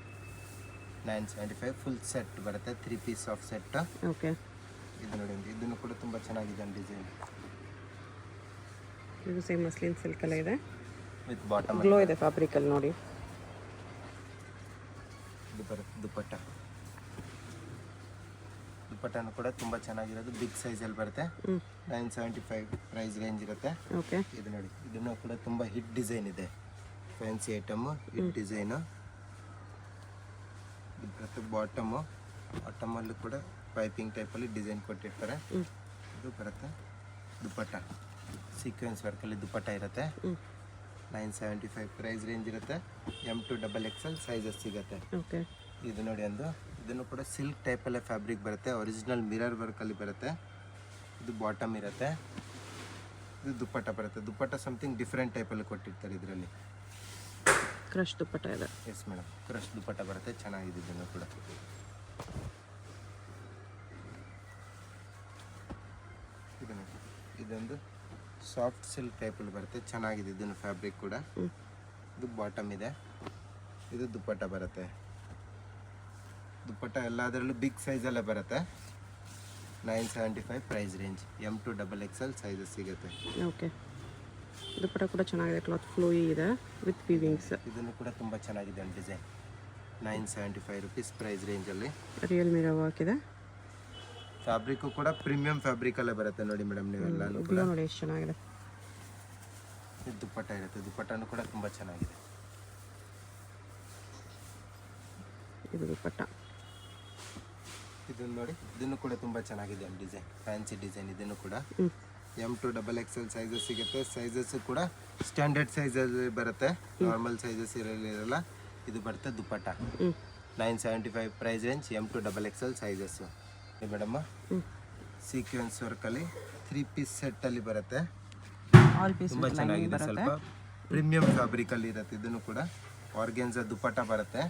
975 ಫುಲ್ ಸೆಟ್ ಬರುತ್ತೆ. 3 ಪೀಸ್ ಆಫ್ ಸೆಟ್. ಓಕೆ. ಇದು ನೋಡಿ, ಇದನ್ನು ಕೂಡ ತುಂಬ ಚೆನ್ನಾಗಿದೆ ಡಿಸೈನ್. ಇದು ಸೇಮ್ ಮಸ್ಲಿನ್ ಸಿಲ್ಕ್ ಅಲ್ಲೇ ಇದೆ, ವಿತ್ ಬಾಟಮ್ ಗ್ಲೋ ಇದೆ ಫ್ಯಾಬ್ರಿಕ್ ಅಲ್ಲಿ ನೋಡಿ. ಇದು ಬರುತ್ತೆ ದುಪ್ಪಟ್ಟ. ದುಪ್ಪಟ್ಟನೂ ಕೂಡ ತುಂಬ ಚೆನ್ನಾಗಿರೋದು, ಬಿಗ್ ಸೈಜಲ್ಲಿ ಬರುತ್ತೆ. 975 ಪ್ರೈಸ್ ರೇಂಜ್ ಇರುತ್ತೆ. ಓಕೆ. ಇದು ನೋಡಿ, ಇದನ್ನು ಕೂಡ ತುಂಬ ಹಿಟ್ ಡಿಸೈನ್ ಇದೆ, ಫ್ಯಾನ್ಸಿ ಐಟಮು, ಹಿಟ್ ಡಿಸೈನು. ಇದು ಬರುತ್ತೆ ಬಾಟಮಲ್ಲೂ ಕೂಡ ಪೈಪಿಂಗ್ ಟೈಪಲ್ಲಿ ಡಿಸೈನ್ ಕೊಟ್ಟಿರ್ತಾರೆ. ಇದು ಬರುತ್ತೆ ದುಪ್ಪಟ್ಟ, ಸೀಕ್ವೆನ್ಸ್ ವರ್ಕಲ್ಲಿ ದುಪ್ಪಟ್ಟ ಇರುತ್ತೆ. 975 ಪ್ರೈಸ್ ರೇಂಜ್ ಇರುತ್ತೆ. M to XXL ಸೈಜಸ್ ಸಿಗುತ್ತೆ. ಓಕೆ. ಇದು ನೋಡಿ ಒಂದು, ಇದನ್ನು ಕೂಡ ಸಿಲ್ಕ್ ಟೈಪಲ್ಲೇ ಫ್ಯಾಬ್ರಿಕ್ ಬರುತ್ತೆ. ಒರಿಜಿನಲ್ ಮಿರರ್ ವರ್ಕಲ್ಲಿ ಬರುತ್ತೆ. ಇದು ಬಾಟಮ್ ಇರುತ್ತೆ. ಇದು ದುಪ್ಪಟ್ಟ ಬರುತ್ತೆ. ದುಪ್ಪಟ್ಟ ಸಮಥಿಂಗ್ ಡಿಫ್ರೆಂಟ್ ಟೈಪಲ್ಲಿ ಕೊಟ್ಟಿರ್ತಾರೆ ಇದರಲ್ಲಿ. ಕ್ರಶ್ ದುಪ್ಪಟ್ಟ ಇದೆ. ಎಸ್ ಮೇಡಮ್, ಕ್ರಶ್ ದುಪ್ಪಟ್ಟ ಬರುತ್ತೆ. ಚೆನ್ನಾಗಿದೆ ಇದನ್ನು ಕೂಡ. ಇದೊಂದು ಸಾಫ್ಟ್ ಸಿಲ್ಕ್ ಟೈಪಲ್ಲಿ ಬರುತ್ತೆ, ಚೆನ್ನಾಗಿದೆ ಇದನ್ನು ಫ್ಯಾಬ್ರಿಕ್ ಕೂಡ. ಇದು ಬಾಟಮ್ ಇದೆ, ಇದು ದುಪ್ಪಟ್ಟ ಬರುತ್ತೆ. ದುಪ್ಪಟ್ಟ ಎಲ್ಲದರಲ್ಲೂ ಬಿಗ್ ಸೈಜಲ್ಲೇ ಬರುತ್ತೆ. 975 price range. M to XXL sizes ಸಿಗುತ್ತೆ. ಓಕೆ, ದುಪ್ಪಟ್ಟ ಕೂಡ ಚೆನ್ನಾಗಿದೆ, ಕ್ಲಾತ್ ಫ್ಲೋಯಿ ಇದೆ ವಿತ್ ವೀವಿಂಗ್ಸ್. ಇದನ್ನು ಕೂಡ ತುಂಬ ಚೆನ್ನಾಗಿದೆ ಡಿಸೈನ್. 975 ರುಪೀಸ್ ಪ್ರೈಸ್ ರೇಂಜಲ್ಲಿ. ರಿಯಲ್ ಮಿರರ್ ವರ್ಕ್ ಇದೆ. ಫ್ಯಾಬ್ರಿಕ್ಕು ಕೂಡ ಪ್ರೀಮಿಯಂ ಫ್ಯಾಬ್ರಿಕಲ್ಲೇ ಬರುತ್ತೆ ನೋಡಿ ಮೇಡಮ್. ನೀವೆಲ್ಲನೂ ಕೂಡ ನೋಡಿ ಎಷ್ಟು ಚೆನ್ನಾಗಿದೆ. ಇದು ದುಪ್ಪಟ್ಟ ಇರುತ್ತೆ, ದುಪ್ಪಟ್ಟನೂ ಕೂಡ ತುಂಬ ಚೆನ್ನಾಗಿದೆ. ಇದು ದುಪ್ಪಟ್ಟ. ಇದನ್ನು ನೋಡಿ, ಇದನ್ನು ಕೂಡ ತುಂಬ ಚೆನ್ನಾಗಿದೆ ಡಿಸೈನ್, ಫ್ಯಾನ್ಸಿ ಡಿಸೈನ್. ಇದನ್ನು ಕೂಡ M to XXL ಸೈಜಸ್ ಸಿಗುತ್ತೆ. ಸೈಜಸ್ಸು ಕೂಡ ಸ್ಟ್ಯಾಂಡರ್ಡ್ ಸೈಜಲ್ಲಿ ಬರುತ್ತೆ, ನಾರ್ಮಲ್ ಸೈಜಸ್ ಇರಲ್ಲ. ಇದು ಬರುತ್ತೆ dupatta. 975 price range. M to XXL sizes madam. Sequence ವರ್ಕಲ್ಲಿ 3 ಪೀಸ್ ಸೆಟ್ಟಲ್ಲಿ ಬರುತ್ತೆ, ತುಂಬ ಚೆನ್ನಾಗಿದೆ. ಸ್ವಲ್ಪ ಪ್ರೀಮಿಯಂ ಫ್ಯಾಬ್ರಿಕಲ್ಲಿ ಇರುತ್ತೆ. ಇದನ್ನು ಕೂಡ ಆರ್ಗೆನ್ಸಾ ದುಪ್ಪಟ್ಟ ಬರುತ್ತೆ.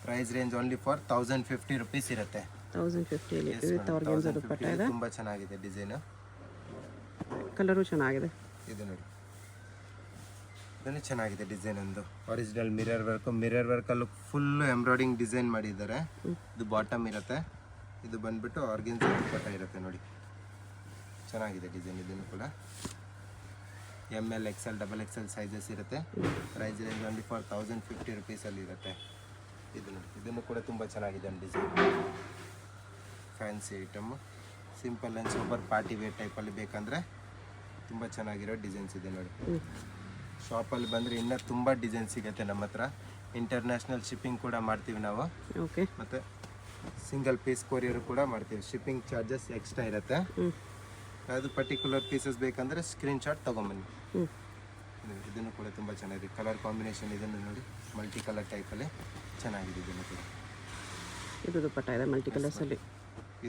Price range only for 1050 rupees ಇರುತ್ತೆ. 1050 ವಿತ್ ಆರ್ಗೆನ್ಸಾ ದುಪ್ಪಟ್ಟ ಇದೆ. ತುಂಬ ಚೆನ್ನಾಗಿದೆ ಡಿಸೈನು, ಕಲರು ಚೆನ್ನಾಗಿದೆ. ಇದು ನೋಡಿ, ಇದನ್ನು ಚೆನ್ನಾಗಿದೆ ಡಿಸೈನ್. ಒಂದು ಒರಿಜಿನಲ್ ಮಿರರ್ ವರ್ಕಲ್ಲೂ ಫುಲ್ ಎಂಬ್ರಾಯ್ಡಿಂಗ್ ಡಿಸೈನ್ ಮಾಡಿದ್ದಾರೆ. ಇದು ಬಾಟಮ್ ಇರುತ್ತೆ, ಇದು ಬಂದ್ಬಿಟ್ಟು ಆರ್ಗೆನ್ಸಾ ದುಪ್ಪಟ್ಟ ಇರುತ್ತೆ ನೋಡಿ, ಚೆನ್ನಾಗಿದೆ ಡಿಸೈನ್. ಇದನ್ನು ಕೂಡ ML XL XXL ಸೈಜಸ್ ಇರುತ್ತೆ. ಪ್ರೈಸ್ ರೇಂಜ್ ಓನ್ಲಿ ಫಾರ್ 1050 ರುಪೀಸಲ್ಲಿ ಇರುತ್ತೆ. ಇದು ನೋಡಿ, ಇದನ್ನು ಕೂಡ ತುಂಬ ಚೆನ್ನಾಗಿದೆ design. Fancy item, simple and super party wear ಟೈಪಲ್ಲಿ ಬೇಕಂದರೆ ತುಂಬ ಚೆನ್ನಾಗಿರೋ ಡಿಸೈನ್ಸ್ ಇದೆ ನೋಡಿ. ಶಾಪಲ್ಲಿ ಬಂದರೆ ಇನ್ನೂ ತುಂಬ ಡಿಸೈನ್ ಸಿಗುತ್ತೆ ನಮ್ಮ ಹತ್ರ. ಇಂಟರ್ನ್ಯಾಷನಲ್ ಶಿಪ್ಪಿಂಗ್ ಕೂಡ ಮಾಡ್ತೀವಿ ನಾವು. ಓಕೆ, ಮತ್ತು ಸಿಂಗಲ್ ಪೀಸ್ ಕೊರಿಯರ್ ಕೂಡ ಮಾಡ್ತೀವಿ. ಶಿಪ್ಪಿಂಗ್ ಚಾರ್ಜಸ್ ಎಕ್ಸ್ಟ್ರಾ ಇರುತ್ತೆ. ಅದು ಪರ್ಟಿಕ್ಯುಲರ್ ಪೀಸಸ್ ಬೇಕಂದರೆ ಸ್ಕ್ರೀನ್ಶಾಟ್ ತೊಗೊಂಬನ್ನಿ. ಇದನ್ನು ಕೂಡ ತುಂಬ ಚೆನ್ನಾಗಿದೆ. ಕಲರ್ ಕಾಂಬಿನೇಷನ್ ಇದನ್ನು ನೋಡಿ, ಮಲ್ಟಿ ಕಲರ್ ಟೈಪಲ್ಲಿ ಚೆನ್ನಾಗಿದೆ. ಇದನ್ನು ಕೂಡ ಇದು ದುಪ್ಪಟ್ಟ ಇದೆ ಮಲ್ಟಿ ಕಲರ್ಸಲ್ಲಿ.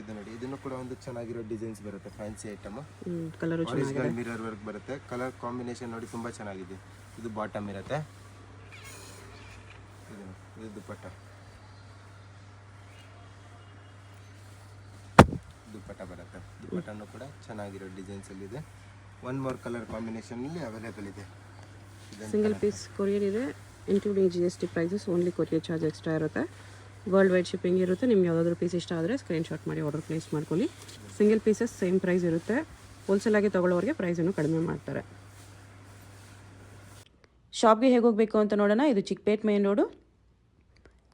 ಇದು ನೋಡಿ, ಇದನ್ನು ಕೂಡ ಒಂದು ಚೆನ್ನಾಗಿರೋ ಡಿಸೈನ್ಸ್ ಬರುತ್ತೆ, fancy item. Colour original mirror work ಬರುತ್ತೆ. ಕಲರ್ ಕಾಂಬಿನೇಷನ್ ನೋಡಿ ತುಂಬ ಚೆನ್ನಾಗಿದೆ. ಇದು ಬಾಟಮ್ ಇರುತ್ತೆ. ಇದು ದುಪ್ಪಟ್ಟ. ದುಪ್ಪಟ್ಟ ಬರುತ್ತೆ. ದುಪ್ಪಟ್ಟನೂ ಕೂಡ ಚೆನ್ನಾಗಿರೋ ಡಿಸೈನ್ಸಲ್ಲಿ ಇದೆ. 1 more ಕಲರ್ ಕಾಂಬಿನೇಷನಲ್ಲಿ ಅವೈಲೇಬಲ್ ಇದೆ. ಸಿಂಗಲ್ ಪೀಸ್ ಕೊರಿಯರ್ ಇದೆ, including GST prices. Only courier charge extra ಇರುತ್ತೆ. ವರ್ಲ್ಡ್ ವೈಡ್ ಶಿಪ್ಪಿಂಗ್ ಇರುತ್ತೆ. ನಿಮ್ಗೆ ಯಾವುದಾದ್ರೂ ಪೀಸ್ ಇಷ್ಟ ಆದರೆ ಸ್ಕ್ರೀನ್ಶಾಟ್ ಮಾಡಿ ಆರ್ಡರ್ ಪ್ಲೇಸ್ ಮಾಡ್ಕೊಳ್ಳಿ. ಸಿಂಗಲ್ ಪೀಸಸ್ ಸೇಮ್ ಪ್ರೈಸ್ ಇರುತ್ತೆ. ಹೋಲ್ಸೇಲಾಗಿ ತೊಗೊಳ್ಳೋರಿಗೆ ಪ್ರೈಸನ್ನು ಕಡಿಮೆ ಮಾಡ್ತಾರೆ. ಶಾಪ್ಗೆ ಹೇಗೆ ಹೋಗಬೇಕು ಅಂತ ನೋಡೋಣ. ಇದು Chickpet main road.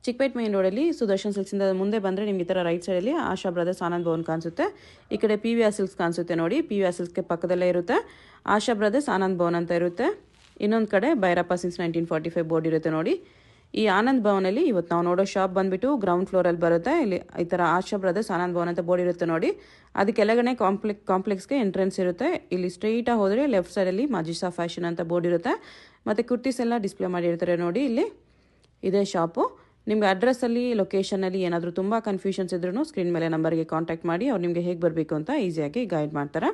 Chickpet main ರೋಡಲ್ಲಿ ಸುದರ್ಶನ್ ಸಿಲ್ಕ್ಸಿಂದ ಮುಂದೆ ಬಂದರೆ ನಿಮ್ಗೆ ಈ ಥರ ರೈಟ್ ಸೈಡಲ್ಲಿ ಆಶಾ ಬ್ರದರ್ಸ್ ಆನಂದ್ ಭವನ್ ಕಾಣಿಸುತ್ತೆ. ಈ ಕಡೆ PVR ಸಿಲ್ಕ್ಸ್ ಕಾಣಿಸುತ್ತೆ ನೋಡಿ. PVR ಸಿಲ್ಕ್ಸ್ಗೆ ಪಕ್ಕದಲ್ಲೇ ಇರುತ್ತೆ ಆಶಾ ಬ್ರದರ್ಸ್ ಆನಂದ್ ಭವನ್ ಅಂತ ಇರುತ್ತೆ. ಇನ್ನೊಂದು ಕಡೆ ಭೈರಪ್ಪ ಸಿನ್ಸ್ 1945 ಬೋರ್ಡ್ ಇರುತ್ತೆ ನೋಡಿ. ಈ ಆನಂದ್ ಭವನಲ್ಲಿ ಇವತ್ತು ನಾವು ನೋಡೋ ಶಾಪ್ ಬಂದುಬಿಟ್ಟು ಗ್ರೌಂಡ್ ಫ್ಲೋರಲ್ಲಿ ಬರುತ್ತೆ. ಇಲ್ಲಿ ಈ ಥರ ಆಶಾ ಬ್ರದರ್ಸ್ ಆನಂದ್ ಭವನ್ ಅಂತ ಬೋರ್ಡ್ ಇರುತ್ತೆ ನೋಡಿ. ಅದಕ್ಕೆಲ್ಲಗಡೆ ಕಾಂಪ್ಲೆಕ್ಸ್ಗೆ ಎಂಟ್ರೆನ್ಸ್ ಇರುತ್ತೆ. ಇಲ್ಲಿ ಸ್ಟ್ರೈಟಾಗಿ ಹೋದರೆ ಲೆಫ್ಟ್ ಸೈಡಲ್ಲಿ ಮಜಿಸಾ ಫ್ಯಾಷನ್ ಅಂತ ಬೋರ್ಡ್ ಇರುತ್ತೆ. ಮತ್ತು ಕುರ್ತೀಸ್ ಎಲ್ಲ ಡಿಸ್ಪ್ಲೇ ಮಾಡಿರ್ತಾರೆ ನೋಡಿ. ಇಲ್ಲಿ ಇದೇ ಶಾಪು. ನಿಮಗೆ ಅಡ್ರೆಸ್ಸಲ್ಲಿ ಲೊಕೇಶನಲ್ಲಿ ಏನಾದರೂ ತುಂಬ ಕನ್ಫ್ಯೂಷನ್ಸ್ ಇದ್ರೂ ಸ್ಕ್ರೀನ್ ಮೇಲೆ ನಂಬರ್ಗೆ ಕಾಂಟ್ಯಾಕ್ಟ್ ಮಾಡಿ ಅವ್ರು ನಿಮಗೆ ಹೇಗೆ ಬರಬೇಕು ಅಂತ ಈಸಿಯಾಗಿ ಗೈಡ್ ಮಾಡ್ತಾರೆ.